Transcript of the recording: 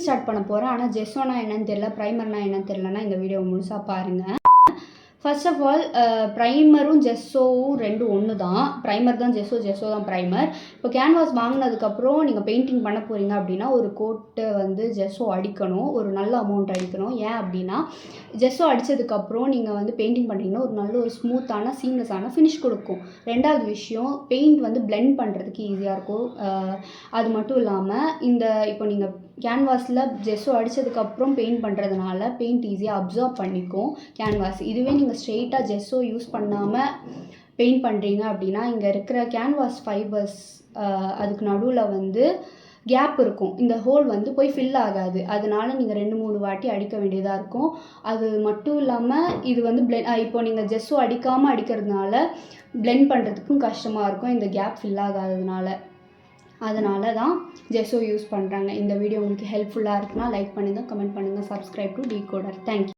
Start பண்ண போகிறேன். ஆனால் ஜெஸ்ஸோனா என்னன்னு தெரியல, ப்ரைமர்னா என்னன்னு தெரியலன்னா இந்த வீடியோ முழுசாக பாருங்கள். ஃபர்ஸ்ட் ஆஃப் ஆல் ப்ரைமரும் ஜெஸ்ஸோவும் ரெண்டும் ஒன்று தான். ப்ரைமர் தான் ஜெஸ்ஸோ, ஜெஸ்ஸோ தான் ப்ரைமர். இப்போ கேன்வாஸ் வாங்கினதுக்கப்புறம் நீங்கள் பெயிண்டிங் பண்ண போகிறீங்க அப்படின்னா ஒரு கோட்டை வந்து ஜெஸ்ஸோ அடிக்கணும், ஒரு நல்ல அமௌண்ட் அடிக்கணும். ஏன் அப்படின்னா ஜெஸ்ஸோ அடித்ததுக்கப்புறம் நீங்கள் வந்து பெயிண்டிங் பண்ணிங்கன்னா ஒரு நல்ல ஒரு ஸ்மூத்தான சீம்லெஸ்ஸான ஃபினிஷ் கொடுக்கும். ரெண்டாவது விஷயம், பெயிண்ட் வந்து பிளெண்ட் பண்ணுறதுக்கு ஈஸியாக இருக்கும். அது மட்டும் இல்லாமல் இப்போ நீங்கள் கேன்வாஸில் ஜெஸ்ஸோ அடித்ததுக்கப்புறம் பெயிண்ட் பண்ணுறதுனால பெயிண்ட் ஈஸியாக அப்சார்ப் பண்ணிக்கும் கேன்வாஸ். இதுவே நீங்கள் ஸ்ட்ரெயிட்டாக ஜெஸ்ஸோ யூஸ் பண்ணாமல் பெயிண்ட் பண்ணுறீங்க அப்படின்னா இங்கே இருக்கிற கேன்வாஸ் ஃபைபர்ஸ் அதுக்கு நடுவில் வந்து கேப் இருக்கும். இந்த ஹோல் வந்து போய் ஃபில் ஆகாது. அதனால நீங்கள் 2-3 வாட்டி அடிக்க வேண்டியதாக இருக்கும். அது மட்டும் இல்லாமல் இது வந்து இப்போ நீங்கள் ஜெஸ்ஸோ அடிக்காமல் அடிக்கிறதுனால பிளெண்ட் பண்ணுறதுக்கும் கஷ்டமாக இருக்கும், இந்த கேப் ஃபில் ஆகாததுனால. அதனால தான் ஜெஸ்ஸோ யூஸ் பண்ணுறாங்க. இந்த வீடியோ உங்களுக்கு ஹெல்ப்ஃபுல்லாக இருக்குன்னா லைக் பண்ணுங்கள், கமெண்ட் பண்ணுங்கள், சப்ஸ்கிரைப் டு டிகோடர். தேங்க்யூ.